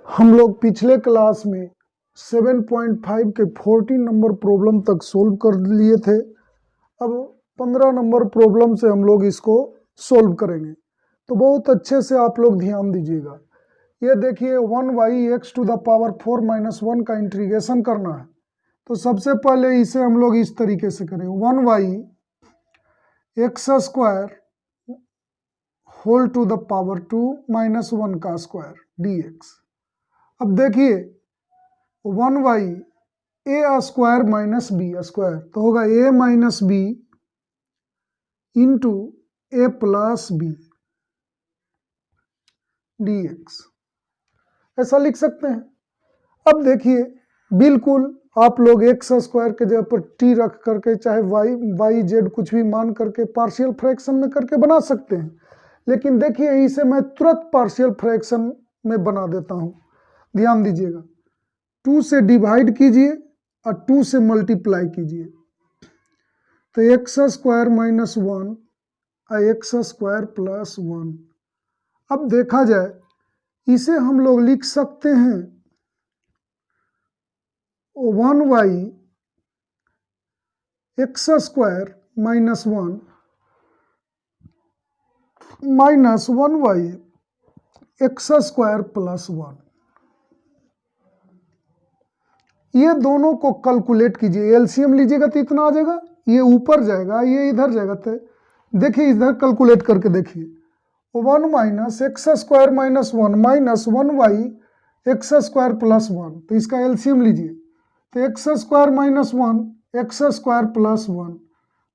हम लोग पिछले क्लास में 7.5 के 14 नंबर प्रॉब्लम तक सोल्व कर लिए थे। अब 15 नंबर प्रॉब्लम से हम लोग इसको सोल्व करेंगे, तो बहुत अच्छे से आप लोग ध्यान दीजिएगा। ये देखिए 1y x to the power 4 minus 1 का इंटीग्रेशन करना है। तो सबसे पहले इसे हम लोग इस तरीके से करें, 1y x square whole to the power 2 minus 1 का स्क्वायर dx। अब देखिए 1y a square minus b square, तो होगा a minus b into a plus b dx, ऐसा लिख सकते हैं। अब देखिए बिल्कुल आप लोग एक्स स्क्वायर के जगह पर टी रख करके चाहे वाई जेड कुछ भी मान करके पार्शियल फ्रैक्शन में करके बना सकते हैं, लेकिन देखिए इसे मैं तुरंत पार्शियल फ्रैक्शन में बना देता हूँ। ध्यान दीजिएगा, 2 से डिवाइड कीजिए और 2 से मल्टीप्लाई कीजिए, तो एक्स स्क्वायर माइनस 1 और एक्स स्क्वायर प्लस 1। अब देखा जाए इसे हम लोग लिख सकते हैं 1y x square minus 1 minus 1y x square plus 1। ये दोनों को कैलकुलेट कीजिए, एलसीएम लीजिएगा तो इतना आ जाएगा, ये ऊपर जाएगा ये इधर जाएगा। तो देखिए इधर कैलकुलेट करके देखिए, 1 minus x square minus 1 minus 1y x square plus 1, तो इसका एलसीएम लीजिए, तो x square minus 1 x square plus 1,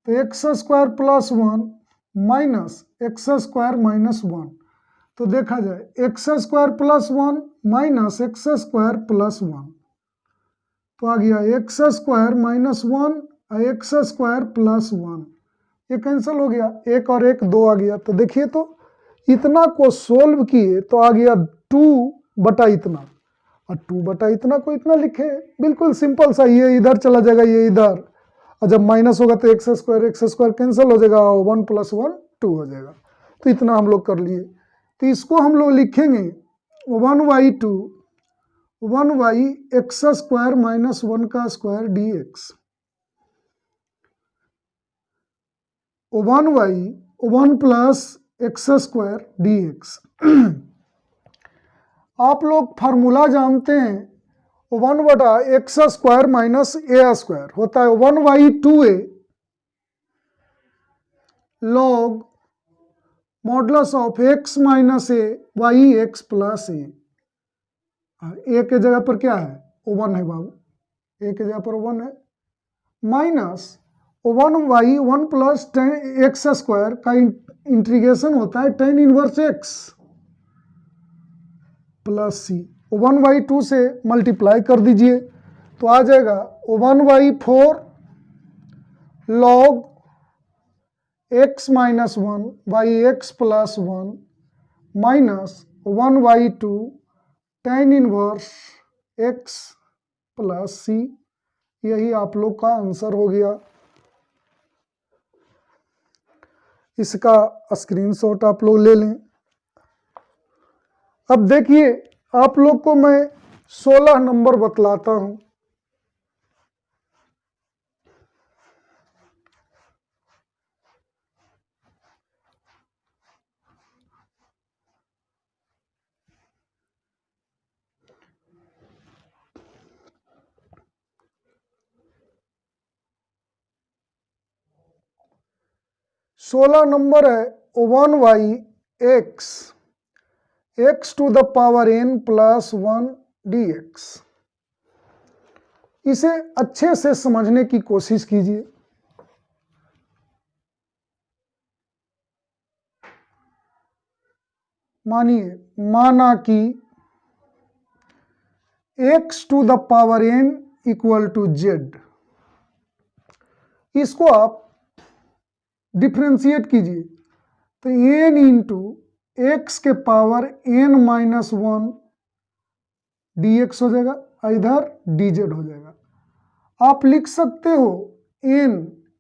तो x square plus 1 minus x square minus 1, तो देखा जाए x square plus 1 minus x square plus 1, तो आ गया एक्स स्क्वायर माइनस 1 और एक्स स्क्वायर प्लस 1। ये कैंसिल हो गया, एक और एक 2 आ गया। तो देखिए तो इतना को सोल्व किए तो आ गया 2 बटा इतना, और 2 बटा इतना को इतना लिखे, बिल्कुल सिंपल सा। ये इधर चला जाएगा ये इधर, और जब माइनस होगा तो एक्स स्क्वायर कैंसिल हो जाएगा, 1 प्लस 1 2 हो जाएगा। तो इतना हम लोग कर लिए। तो इसको हम लोग लिखेंगे 1y एक्स स्क्वायर माइनस 1 का square dx, 1y 1 plus x square dx। आप लोग फार्मूला जानते हैं, 1 बटा x square minus a square होता है 1y 2a log modulus of x minus a y x plus a. A के जगह पर क्या है, 1 है बाबू, ए के जगह पर 1 है, minus 1y 1 plus x square का इंटीग्रेशन होता है tan inverse x plus c. 1/2 से मल्टीप्लाई कर दीजिए तो आ जाएगा 1/4 log x minus 1 by x plus 1 minus 1/2 tan inverse x plus c. यही आप लोग का आंसर हो गया। इसका स्क्रीनशॉट आप लोग ले लें। अब देखिए आप लोग को मैं 16 नंबर बतलाता हूं। सोलह नंबर है 1y x to the power n plus 1 dx। इसे अच्छे से समझने की कोशिश कीजिए। माना कि x to the power n equal to z, इसको आप डिफ्रेंशिएट कीजिए तो n इंटू एक्स के पावर n माइनस 1 dx हो जाएगा, इधर dz हो जाएगा। आप लिख सकते हो n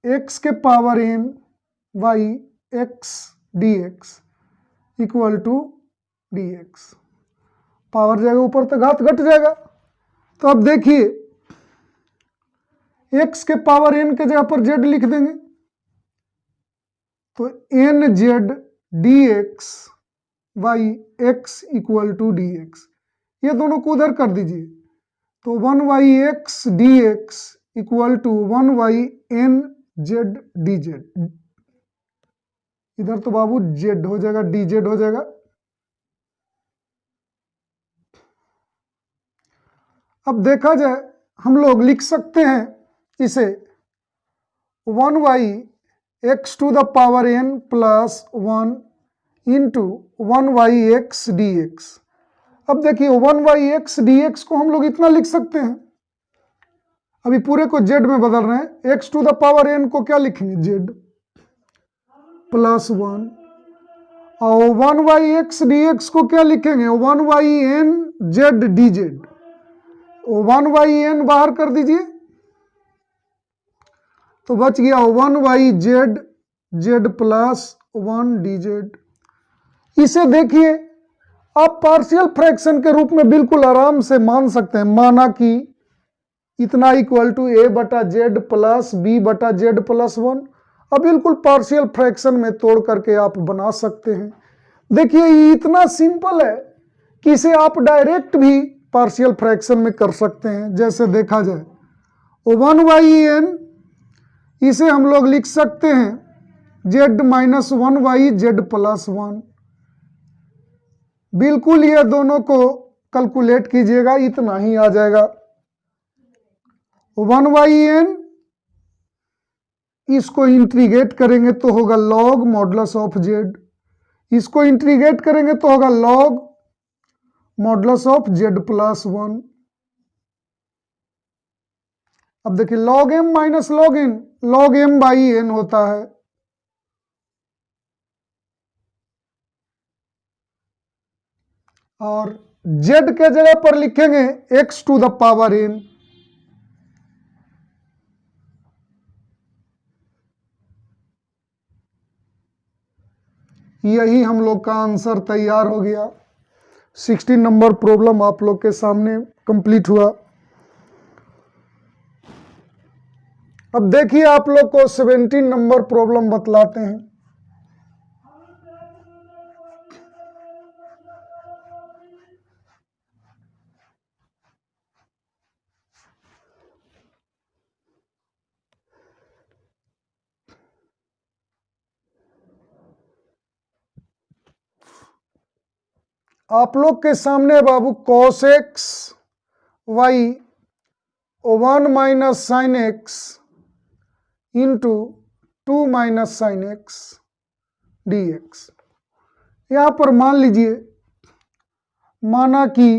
एक्स के power n by x dx equal to dx। Power जाएगा ऊपर तो घात घट जाएगा। तो अब देखिए x के पावर n के जगह पर z लिख देंगे, तो n z d x by x equal to d x, ये दोनों को उधर कर दीजिए, तो 1/x dx equal to 1/n z d z, इधर तो बाबू जेड हो जाएगा, डी जेड हो जाएगा। अब देखा जाए हम लोग लिख सकते हैं इसे 1/x to the power n plus 1 into 1/x dx। अब देखिए 1/x dx को हम लोग इतना लिख सकते हैं, अभी पूरे को z में बदल रहे हैं, x to the power n को क्या लिखेंगे z प्लस 1, और 1/x dx को क्या लिखेंगे 1/n z dz, 1/n बाहर कर दीजिए तो बच गया 1/z z प्लस 1 dz। इसे देखिए आप पार्शियल फ्रैक्शन के रूप में बिल्कुल आराम से मान सकते हैं, माना कि इतना इक्वल टू a बटा जेड प्लस b बटा जेड प्लस 1, अब बिल्कुल पार्शियल फ्रैक्शन में तोड़ करके आप बना सकते हैं। देखिए ये इतना सिंपल है कि इसे आप डायरेक्ट भी पार्शियल फ्रैक्शन में कर सकते हैं। जैसे देखा जाए 1/n इसे हम लोग लिख सकते हैं z माइनस 1/z प्लस 1, बिल्कुल ये दोनों को कैलकुलेट कीजिएगा, इतना ही आ जाएगा 1/n, इसको इंटीग्रेट करेंगे तो होगा log मॉडुलस ऑफ z, इसको इंटीग्रेट करेंगे तो होगा log modulus of z plus 1। अब देखिए log m minus log n, log m by n होता है, और z के जगह पर लिखेंगे x to the power n। यही हम लोग का आंसर तैयार हो गया। 16 नंबर प्रॉब्लम आप लोग के सामने कंप्लीट हुआ। अब देखिए आप लोग को 17 नंबर प्रॉब्लम बतलाते हैं। आप लोग के सामने बाबू cos x y 1 minus sine x into 2 minus sine x d x. यहाँ पर मान लीजिए, माना कि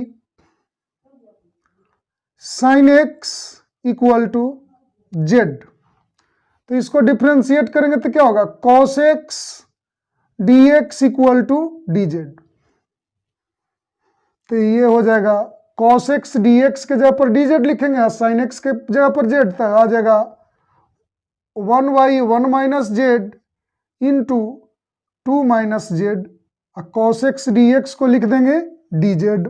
sine x equal to z, तो इसको डिफ्रेंशिएट करेंगे तो क्या होगा cos x d x equal to d z. तो ये हो जाएगा cos x dx के जगह पर dz लिखेंगे, sin x के जगह पर z, तक आ जाएगा 1/1 minus z into 2 minus Z, cos x dx को लिख देंगे dz।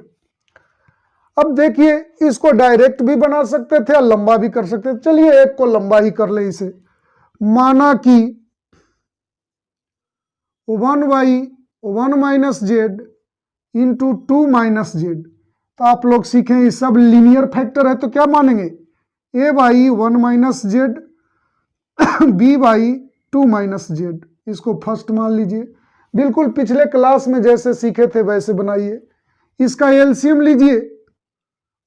अब देखिए इसको डायरेक्ट भी बना सकते थे और लंबा भी कर सकते थे, चलिए एक को लंबा ही कर ले इसे, माना कि 1/1 minus z into 2 minus Z. तो आप लोग सीखें ये सब लीनियर फैक्टर है तो क्या मानेंगे a/1 minus Z b/2 minus Z, इसको फर्स्ट मान लीजिए। बिल्कुल पिछले क्लास में जैसे सीखे थे वैसे बनाइए। इसका एलसीएम लीजिए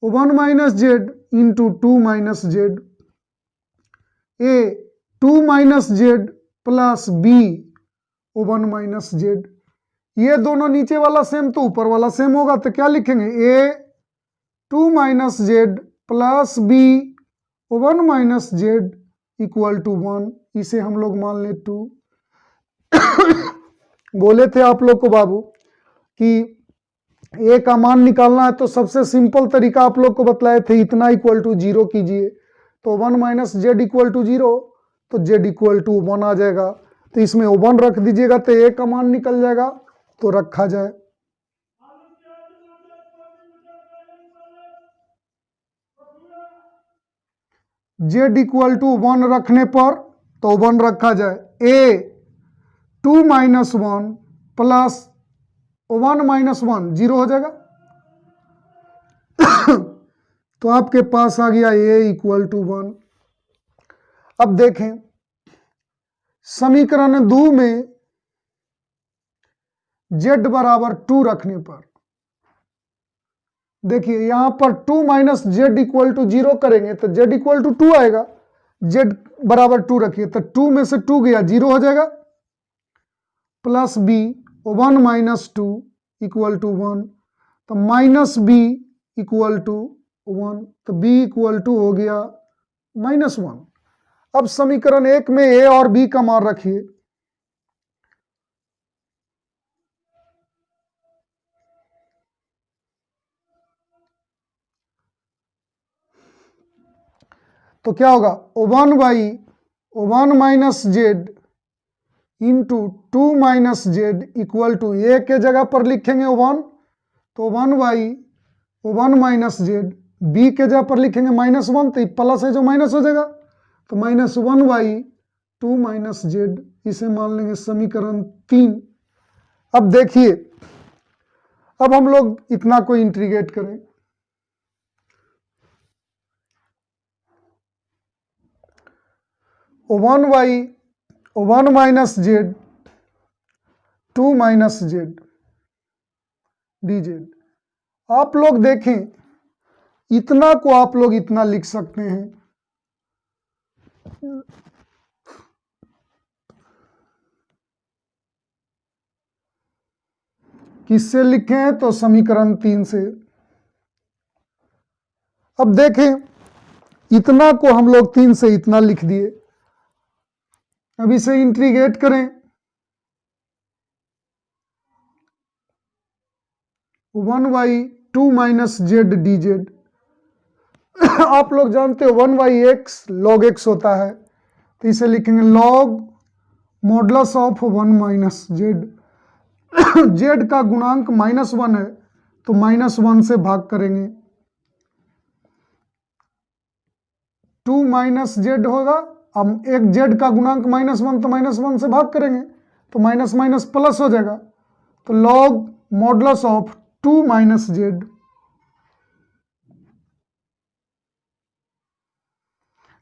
1 minus z into 2 minus z, a 2 minus z plus b 1 minus z. ये दोनों नीचे वाला सेम तो ऊपर वाला सेम होगा, तो क्या लिखेंगे a 2 minus z plus b 1 minus z equal to 1, इसे हम लोग मान ले 2। बोले थे आप लोग को बाबू कि a का मान निकालना है तो सबसे सिंपल तरीका आप लोग को बतलाए थे, इतना इक्वल टू 0 कीजिए तो 1 माइनस जेड इक्वल टू 0, तो z इक्वल टू 1 आ जाएगा। तो इसमें 1 रख दीजिएगा तो a का मान निकल जाएगा, तो रखा जाए। जेड इक्वल टू 1 रखने पर तो 1 रखा जाए। ए 2 माइनस 1 प्लस 1 माइनस 1 0 हो जाएगा। तो आपके पास आ गया ए इक्वल टू 1। अब देखें समीकरण 2 में z बराबर 2 रखने पर देखिए यहां पर 2 माइनस जेड इक्वल टू 0 करेंगे तो z इक्वल टू 2 आएगा। z बराबर 2 रखिए तो 2 में से 2 गया 0 हो जाएगा। Plus b 1 minus 2 equal to 1 तो माइनस b इक्वल टू 1 तो b इक्वल टू हो गया -1। अब समीकरण 1 में a और b का मान रखिए। तो क्या होगा 1 minus z into 2 minus z equal to a के जगह पर लिखेंगे 1 तो 1 माइनस जेड, बी के जगह पर लिखेंगे -1 तो प्लस है जो माइनस हो जाएगा तो -1/2 माइनस जेड, इसे मान लेंगे समीकरण 3। अब देखिए अब हम लोग इतना को इंटीग्रेट करें 1 minus Z 2 minus Z d Z. आप लोग देखें इतना को आप लोग इतना लिख सकते हैं। किससे लिखे हैं तो समीकरण 3 से। अब देखें इतना को हम लोग 3 से इतना लिख दिए। अब इसे इंटीग्रेट करें 1/2 माइनस जेड डी जेड। आप लोग जानते हो 1/x log x होता है तो इसे लिखेंगे log modulus of 1 minus Z. Z का गुणांक -1 है तो -1 से भाग करेंगे। 2 माइनस जेड होगा, अब एक जेड का गुणांक -1 तो -1 से भाग करेंगे तो माइनस माइनस प्लस हो जाएगा तो log modulus of 2 minus z.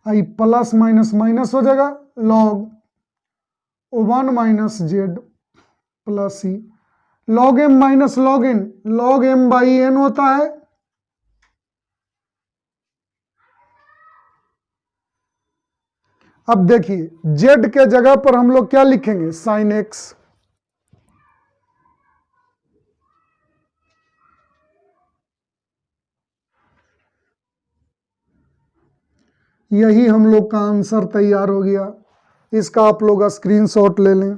I plus minus minus हो जाएगा log 1 minus z plus c. log m minus log m by n होता है। अब देखिए z के जगह पर हम लोग क्या लिखेंगे sin x। यही हम लोग का आंसर तैयार हो गया। इसका आप लोग स्क्रीनशॉट ले लें।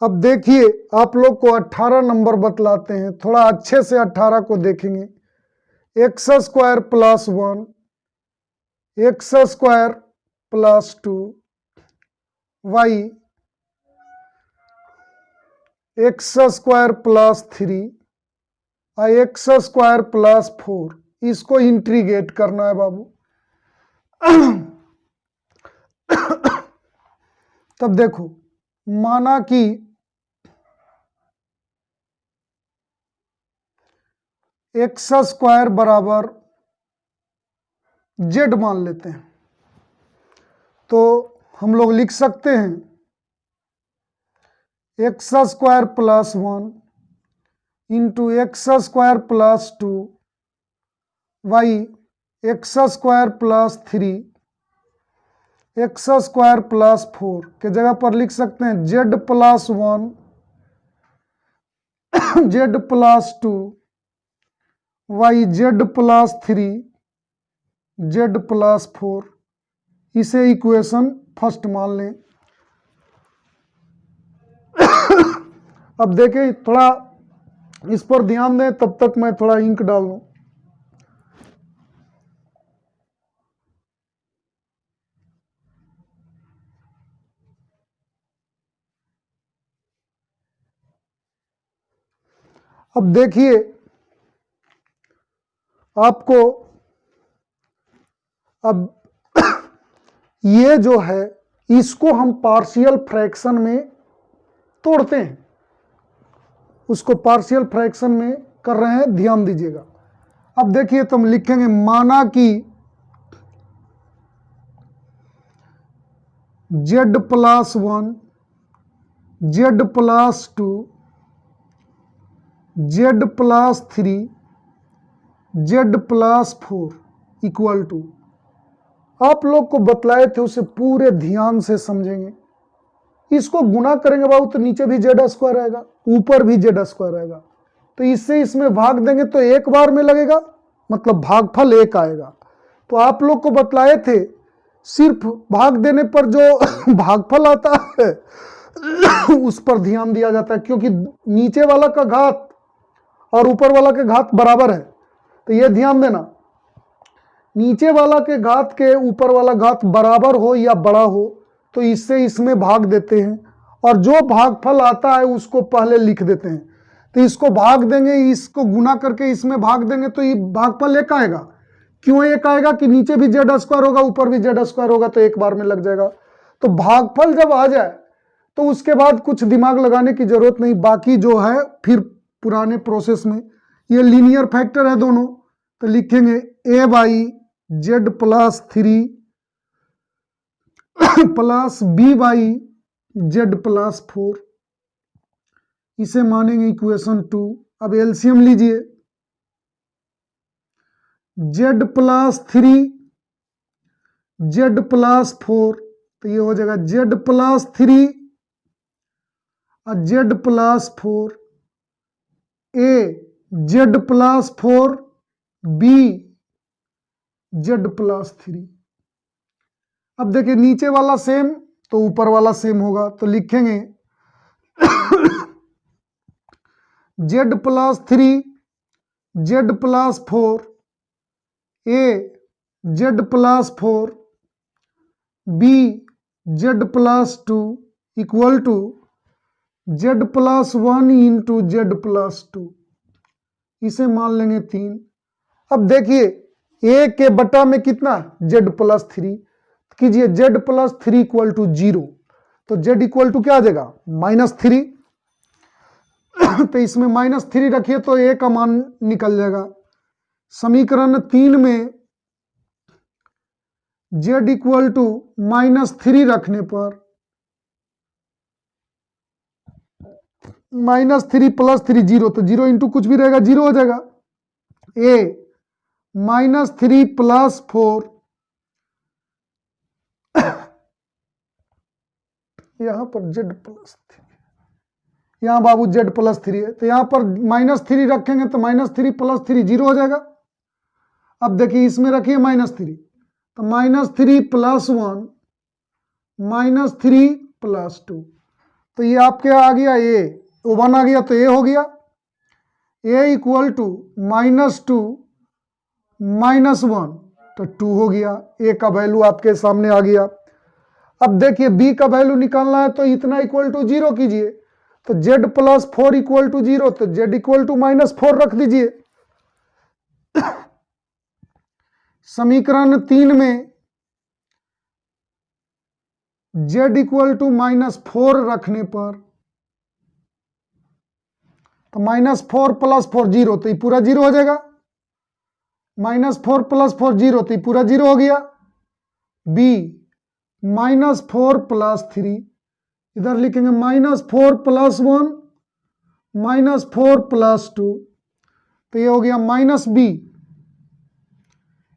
अब देखिए आप लोग को 18 नंबर बतलाते हैं, थोड़ा अच्छे से 18 को देखेंगे। X square plus 1 x square plus 2 Y x square plus 3 और एक्स स्क्वायर प्लस 4, इसको इंटीग्रेट करना है बाबू। तब देखो माना कि एक्स स्क्वायर बराबर जेड मान लेते हैं तो हम लोग लिख सकते हैं x square plus 1 into x square plus 2 Y x square plus 3 x square plus 4 के जगह पर लिख सकते हैं z plus 1 z plus 2 y z plus 3 z plus 4। इसे इक्वेशन फर्स्ट मान लें। अब देखें, थोड़ा इस पर ध्यान दें, तब तक मैं थोड़ा इंक डाल लूं। अब देखिए, आपको अब ये जो है इसको हम पार्शियल फ्रैक्शन में तोड़ते हैं, उसको पार्शियल फ्रैक्शन में कर रहे हैं, ध्यान दीजिएगा। अब देखिए, तो हम लिखेंगे माना कि z+1, z+2, z+3, z+4 equal to, आप लोग को बतलाए थे उसे पूरे ध्यान से समझेंगे। इसको गुना करेंगे बाबू तो नीचे भी z² आएगा, ऊपर भी z² आएगा, तो इससे इसमें भाग देंगे तो एक बार में लगेगा, मतलब भागफल 1 आएगा। तो आप लोग को बतलाए थे सिर्फ भाग देने पर जो भागफल आता है उस पर ध्यान दिया जाता है, क्योंकि नीचे वाला का घात और ऊपर वाला के घात बराबर है। तो ये ध्यान देना, नीचे वाला के घात के ऊपर वाला घात बराबर हो या बड़ा हो तो इससे इसमें भाग देते हैं, और जो भागफल आता है उसको पहले लिख देते हैं। तो इसको भाग देंगे, इसको गुना करके इसमें भाग देंगे तो ये भागफल 1 आएगा। क्यों 1 आएगा कि नीचे भी z² होगा, ऊपर भी z² होगा, तो एक बार में लग जाएगा। तो भागफल जब आ जाए तो उसके बाद कुछ दिमाग लगाने की जरूरत नहीं, बाकी जो है फिर पुराने प्रोसेस में। ये लीनियर फैक्टर है दोनों, तो लिखेंगे a/z+3 प्लस b/z+4, इसे मानेंगे इक्वेशन 2। अब एलसीएम लीजिए, z+3 z+4, तो ये हो जाएगा z+3 और z+4, a z+4 b z+3। अब देखिए, नीचे वाला सेम तो ऊपर वाला सेम होगा, तो लिखेंगे z+3 z+4 a z+4 b z+2 equal to z+1 into z+2, इसे मान लेंगे 3। अब देखिए, a के बटा में कितना z+3 कीजिए, z+3 इक्वल टू 0, तो z इक्वल टू क्या आ जाएगा -3। तो इसमें -3 रखिए तो a का मान निकल जाएगा। समीकरण 3 में z इक्वल टू -3 रखने पर -3 + 3 0, तो 0 इंटू कुछ भी रहेगा 0 हो जाएगा। a -3 + 4, यहां पर z+3, यहां बाबू z+3 है, तो यहां पर -3 रखेंगे तो -3 + 3 0 हो जाएगा। अब देखिए, इसमें रखिए -3, तो -3 + 1 -3 + 2, तो ये आपके आ गया a, 1 आ गया तो a हो गया। a इक्वल टू -2 -1, तो 2 हो गया। a का वैल्यू आपके सामने आ गया। अब देखिए, b का वैल्यू निकालना है तो इतना इक्वल टू 0 कीजिए, तो z+4 इक्वल टू 0, तो z इक्वल टू -4 रख दीजिए। समीकरण 3 में z इक्वल टू -4 रखने पर, तो -4 + 4 0, तो ये पूरा 0 हो जाएगा। -4 + 4 0, तो ये पूरा 0 हो गया। b -4 + 3, इधर लिखेंगे -4 + 1 -4 + 2, तो ये हो गया -b,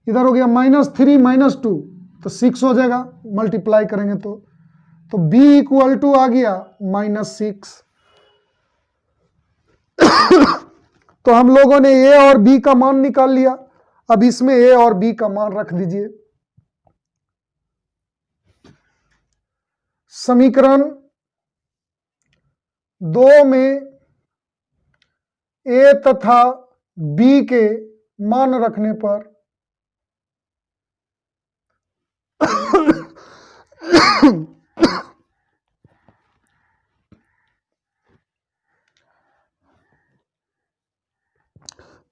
इधर हो गया -3 -2, तो 6 हो जाएगा मल्टीप्लाई करेंगे तो b इक्वल टू आ गया -6। तो हम लोगों ने a और b का मान निकाल लिया। अब इसमें a और b का मान रख दीजिए। समीकरण 2 में ए तथा बी के मान रखने पर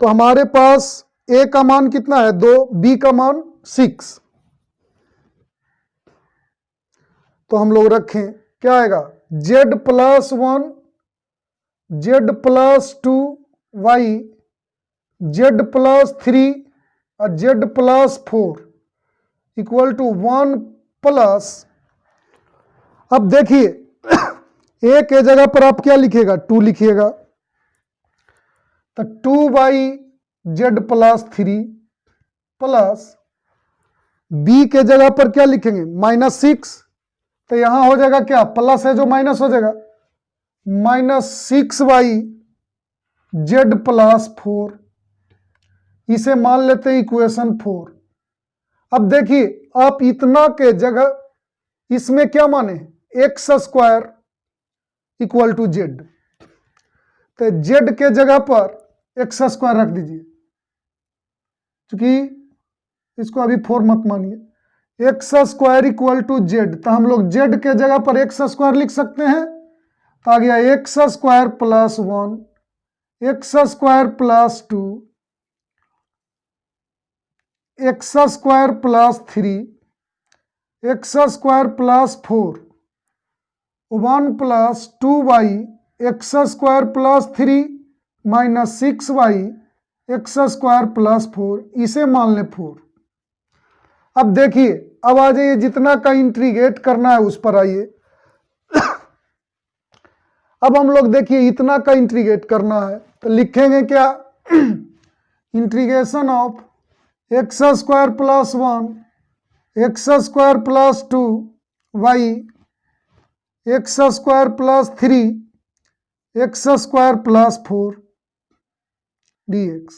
तो हमारे पास ए का मान कितना है 2, बी का मान 6। तो हम लोग रखें क्या आएगा z plus 1 z plus 2 by z plus 3 और z plus 4 equal to 1 plus, अब देखिए ए के जगह पर आप क्या लिखिएगा 2 लिखिएगा, तो 2 by z plus 3 plus b के जगह पर क्या लिखेंगे -6, तो यहां हो जाएगा क्या प्लस है जो माइनस हो जाएगा -6 बाई जेड प्लस 4, इसे मान लेते हैं इक्वेशन 4। अब देखिए आप इतना के जगह इसमें क्या माने x square equal to z, तो जेड के जगह पर एक्स स्क्वायर रख दीजिए, क्योंकि इसको अभी 4 मत मानिए। X square equal to z, तो हम लोग जेड के जगह पर एक्स स्क्वायर लिख सकते हैं, तो आ गया x square plus 1 x square plus 2 x square plus 3 x square plus 4 1 plus 2 by x square plus 3 minus 6 by x square plus 4, इसे मान लें 4। अब देखिए अब आ जाइए जितना का इंटीग्रेट करना है उस पर आइए। अब हम लोग देखिए इतना का इंटीग्रेट करना है तो लिखेंगे क्या integration of x square plus 1 x square plus 2 Y x square plus 3 x square plus 4 dx।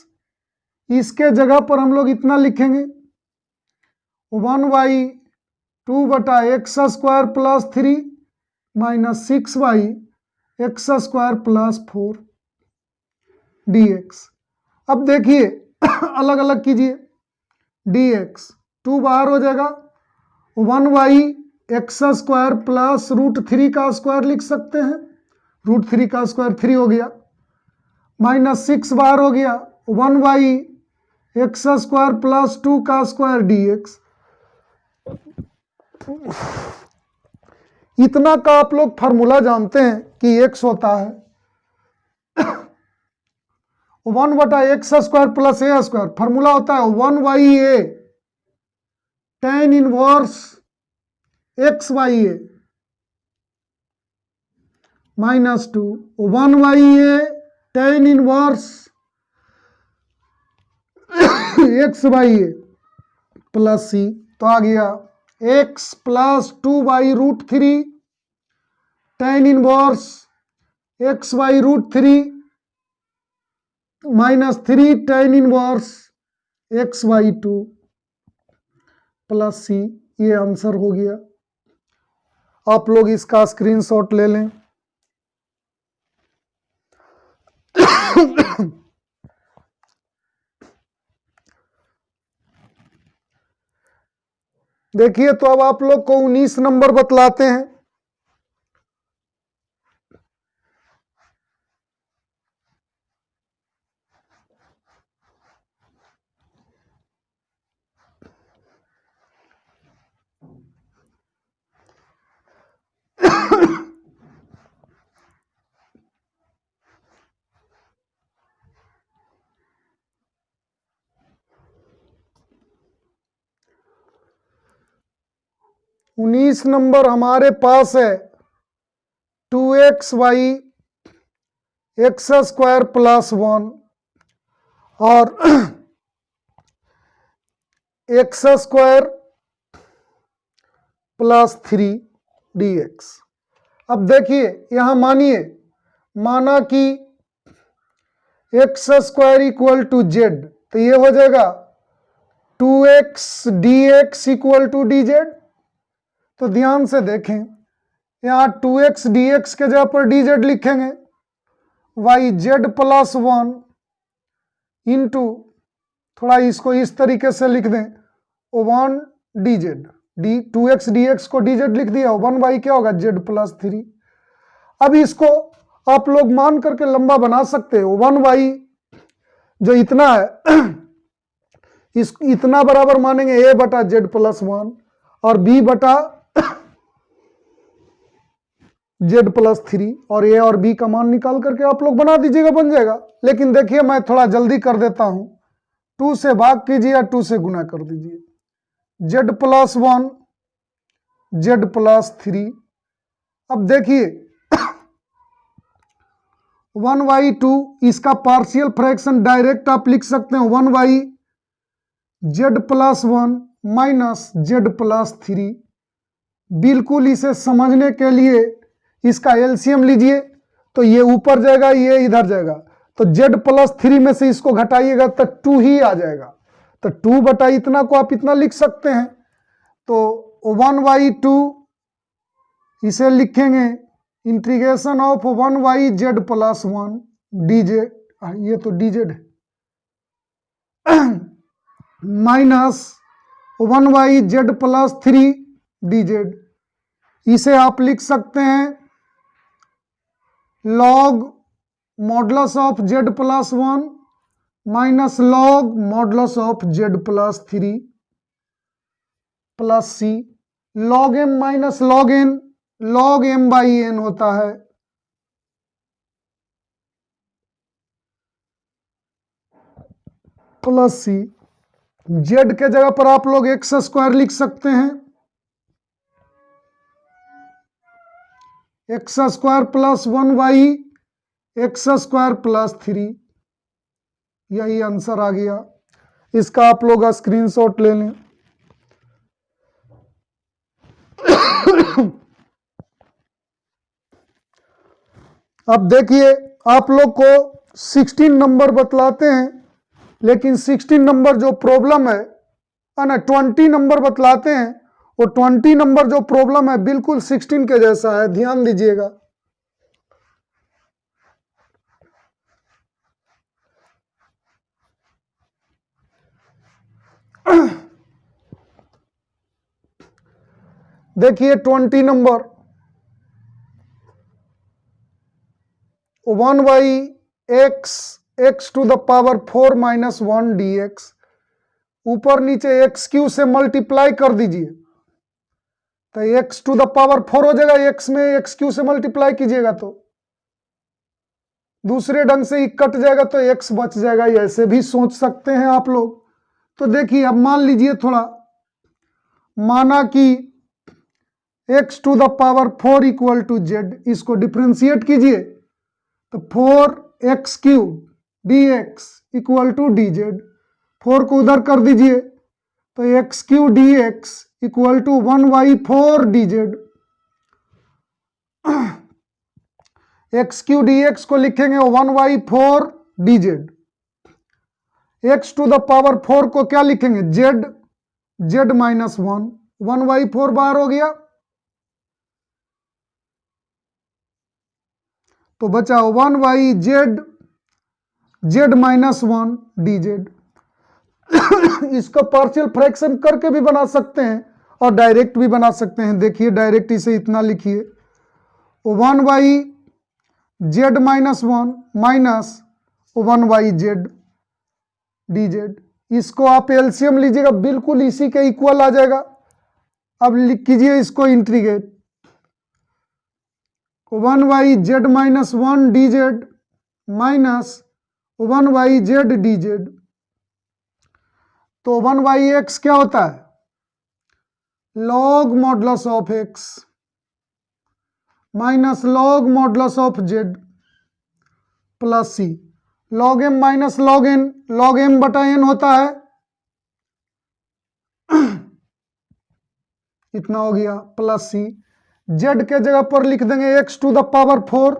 इसके जगह पर हम लोग इतना लिखेंगे 1 बाई 2 बटा x square plus 3 minus 6 by x square plus 4 dx। अब देखिए अलग अलग कीजिए dx, 2 बाहर हो जाएगा 1 बाई एक्स स्क्वायर प्लस √3 का स्क्वायर लिख सकते हैं, √3 का स्क्वायर 3 हो गया, माइनस 6 बाहर हो गया 1 बाई एक्स स्क्वायर प्लस 2 का स्क्वायर dx। इतना का आप लोग फार्मूला जानते हैं कि x होता है 1 बटा x square plus a square, formula होता है 1 by a tan inverse x by a minus 2 1 by a tan inverse x by a plus c, तो आ गया x plus 2 by √3 tan inverse x by √3 minus 3 tan inverse x by 2 plus c, ये answer हो गया। आप लोग इसका screenshot ले लें। देखिए तो अब आप लोग को 19 नंबर बतलाते हैं। उन्नीस नंबर हमारे पास है 2x Y x square plus 1 और एक्स स्क्वायर प्लस 3 dx। अब देखिए यहां माना कि x square equal to z, तो ये हो जाएगा 2x dx equal to dz। तो ध्यान से देखें यहाँ 2x dx के जगह पर dz लिखेंगे वाई जेड प्लस 1 इंटू, थोड़ा इसको इस तरीके से लिख दें, 1 d Z, D 2x dx को डी जेड लिख दिया, 1 क्या होगा जेड प्लस 3। अब इसको आप लोग मान करके लंबा बना सकते हो, 1 जो इतना है इस इतना बराबर मानेंगे a बटा जेड प्लस 1 और b बटा जेड प्लस 3, और a और b का मान निकाल करके आप लोग बना दीजिएगा, बन जाएगा। लेकिन देखिए मैं थोड़ा जल्दी कर देता हूं, 2 से भाग कीजिए या 2 से गुना कर दीजिए, जेड प्लस 1 जेड प्लस 3। अब देखिए 1/2 इसका पार्शियल फ्रैक्शन डायरेक्ट आप लिख सकते हैं, 1 z plus 1 minus z plus 3। बिल्कुल इसे समझने के लिए इसका एलसीएम लीजिए, तो ये ऊपर जाएगा, ये इधर जाएगा, तो जेड प्लस 3 में से इसको घटाइएगा तो 2 ही आ जाएगा, तो 2 बटा इतना को आप इतना लिख सकते हैं। तो 1/2 इसे लिखेंगे integration of 1 z plus 1 d z, ये तो डी जेड है, minus 1 z plus 3 d z. इसे आप लिख सकते हैं log modulus of z plus 1 minus log modulus of z plus 3 plus c, log m minus log n, log m by n होता है, प्लस सी। जेड के जगह पर आप लोग एक्स स्क्वायर लिख सकते हैं, x square plus 1 x square plus 3, यही आंसर आ गया। इसका आप लोग स्क्रीनशॉट ले लें। अब देखिए आप लोग को 16 नंबर बतलाते हैं, लेकिन 16 नंबर जो प्रॉब्लम है ना, 20 नंबर बतलाते हैं, वो 20 नंबर जो प्रॉब्लम है बिल्कुल 16 के जैसा है, ध्यान दीजिएगा। देखिए 20 number 1/x to the power 4 minus 1 dx, ऊपर नीचे एक्स क्यू से मल्टीप्लाई कर दीजिए, तो x टू द पावर 4 हो जाएगा, x में एक्स क्यू से मल्टीप्लाई कीजिएगा तो दूसरे ढंग से ही कट जाएगा, तो x बच जाएगा, ऐसे भी सोच सकते हैं आप लोग। तो देखिए अब मान लीजिए थोड़ा, माना कि x to the power 4 equal to z, इसको डिफ्रेंशिएट कीजिए, तो 4x cube dx equal to d z, 4 को उधर कर दीजिए, तो x cube dx equal to 1/4 d z. X cube dx को लिखेंगे 1/4 d z, x to the power 4 को क्या लिखेंगे जेड, जेड माइनस 1, 1/4 बाहर हो गया, तो बचा 1/जेड, जेड माइनस 1 डी जेड। इसका पार्शियल फ्रैक्शन करके भी बना सकते हैं और डायरेक्ट भी बना सकते हैं। देखिए डायरेक्ट इसे इतना लिखिए, 1/जेड माइनस 1 माइनस 1/जेड डी जेड। इसको आप एलसीएम लीजिएगा, बिल्कुल इसी के इक्वल आ जाएगा। अब लिख कीजिए इसको इंटीग्रेट, 1/जेड माइनस 1 डी जेड माइनस 1/जेड डी जेड। तो 1/x क्या होता है, log modulus of x minus log modulus of z plus c, log m minus log n, log m बटा n होता है, इतना हो गया, प्लस c। z के जगह पर लिख देंगे x टू द पावर 4,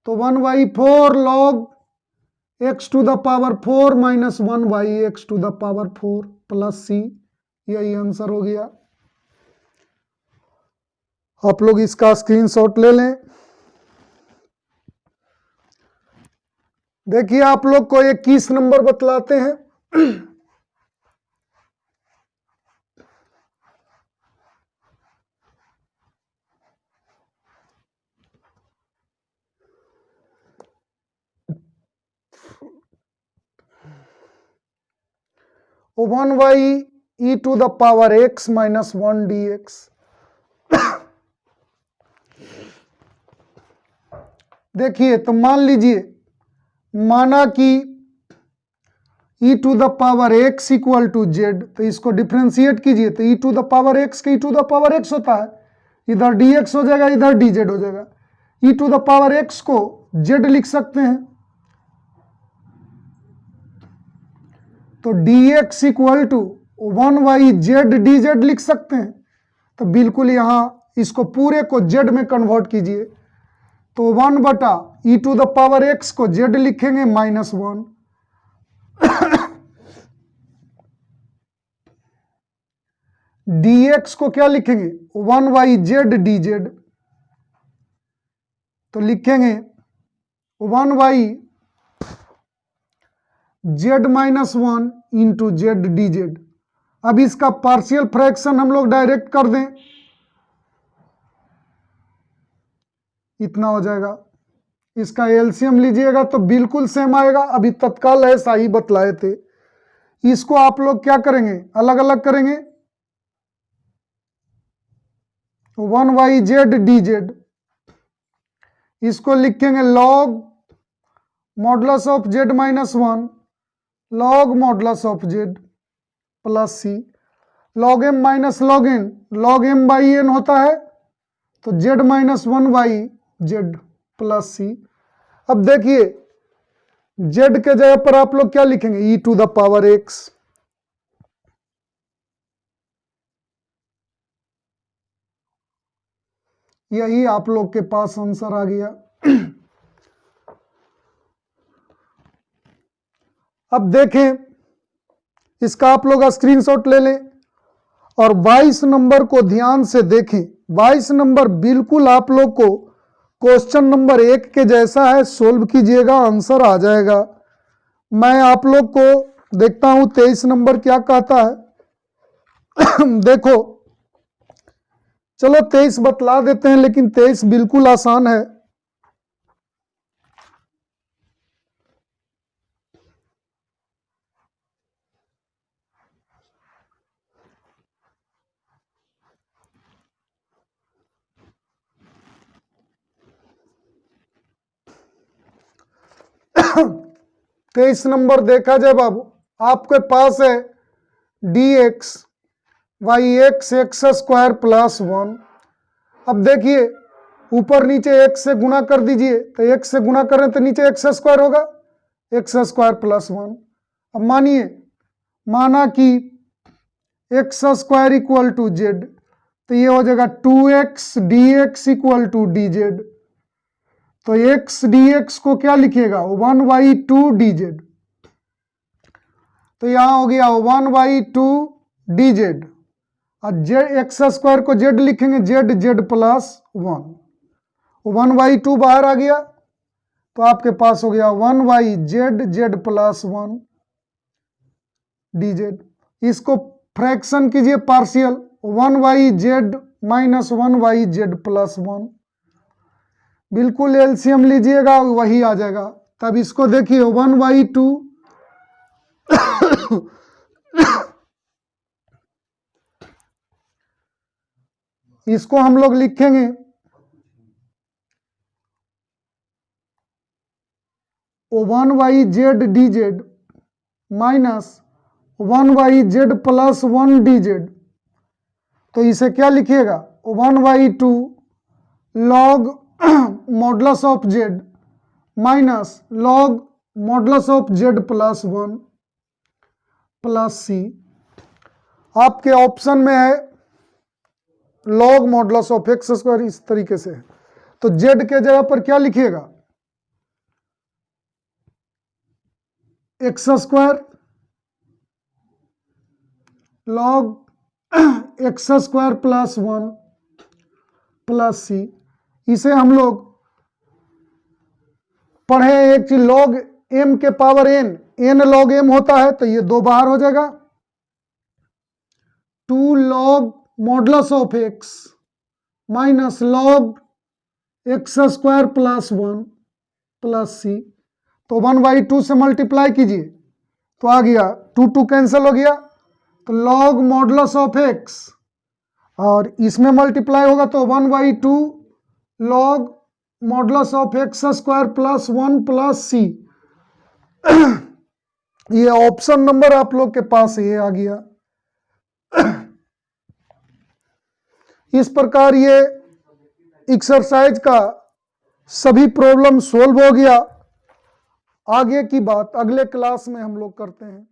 तो 1/4 log x to the power 4 minus 1/x to the power 4 plus c, यही आंसर हो गया। आप लोग इसका स्क्रीनशॉट ले लें। देखिए आप लोग को 21 नंबर बतलाते हैं। One by e to the power x minus 1 d x. देखिए तो मान लीजिए, माना कि e to the power x equal to z, तो इसको डिफ्रेंशिएट कीजिए तो e to the power x का e to the power x होता है, इधर dx हो जाएगा इधर dz हो जाएगा। e to the power x को z लिख सकते हैं, तो dx equal to 1y z dz लिख सकते हैं। तो बिल्कुल यहाँ इसको पूरे को z में कन्वर्ट कीजिए, तो 1 बटा e to the power x को z लिखेंगे -1, dx को क्या लिखेंगे 1y z dz, तो लिखेंगे 1y z -1 into Z dz। अब इसका पार्शियल फ्रैक्शन हम लोग डायरेक्ट कर दें, इतना हो जाएगा। इसका एलसीएम लीजिएगा तो बिल्कुल सेम आएगा, अभी तत्काल ऐसा ही बतलाए थे। इसको आप लोग क्या करेंगे, अलग अलग करेंगे, 1y z dz, इसको लिखेंगे log modulus of z -1 log modulus of z plus c, log m minus log m by n होता है, तो z -1y z plus c। अब देखिए z के जगह पर आप लोग क्या लिखेंगे e to the power x, यही आप लोग के पास आंसर आ गया। अब देखें, इसका आप लोग स्क्रीनशॉट ले लें और 22 नंबर को ध्यान से देखें। 22 नंबर बिल्कुल आप लोग को क्वेश्चन नंबर 1 के जैसा है, सोल्व कीजिएगा आंसर आ जाएगा। मैं आप लोग को देखता हूं 23 नंबर क्या कहता है। देखो चलो 23 बतला देते हैं, लेकिन 23 बिल्कुल आसान है। तेईस नंबर देखा जाए बाबू, आपके पास है dx by x x square plus 1। अब देखिए ऊपर नीचे x से गुणा कर दीजिए, तो x से गुणा करें तो नीचे एक्स स्क्वायर होगा, एक्स स्क्वायर प्लस 1। अब माना कि x square equal to z, तो ये हो जाएगा 2x dx equal to dz। तो x dx को क्या लिखिएगा 1/2 dz, तो यहां हो गया 1/2 dz, और जेड एक्स स्क्वायर को z लिखेंगे z प्लस 1, 1/2 बाहर आ गया, तो आपके पास हो गया 1/z प्लस 1 dz। इसको फ्रैक्शन कीजिए partial, 1/z minus 1/z plus 1, बिल्कुल एलसीएम लीजिएगा वही आ जाएगा। तब इसको देखिए 1/2 इसको हम लोग लिखेंगे 1/z dz minus 1/z plus 1 dz। तो इसे क्या लिखिएगा 1/2 log modulus of z minus log modulus of z plus 1 plus c। आपके ऑप्शन में है log modulus of x square, इस तरीके से है, तो z के जगह पर क्या लिखिएगा x square log x square plus 1 plus सी। इसे हम लोग पढ़े एक चीज log m के पावर n log m होता है, तो ये 2 बाहर हो जाएगा। 2 log modulus of x minus log x square plus 1 plus c, तो 1/2 से मल्टीप्लाई कीजिए तो आ गया 2 कैंसिल हो गया, तो log मॉडुलस ऑफ x, और इसमें मल्टीप्लाई होगा तो 1/2 log modulus of x square plus 1 plus c। ये ऑप्शन नंबर आप लोग के पास ये आ गया। इस प्रकार ये एक्सरसाइज का सभी प्रॉब्लम सोल्व हो गया। आगे की बात अगले क्लास में हम लोग करते हैं।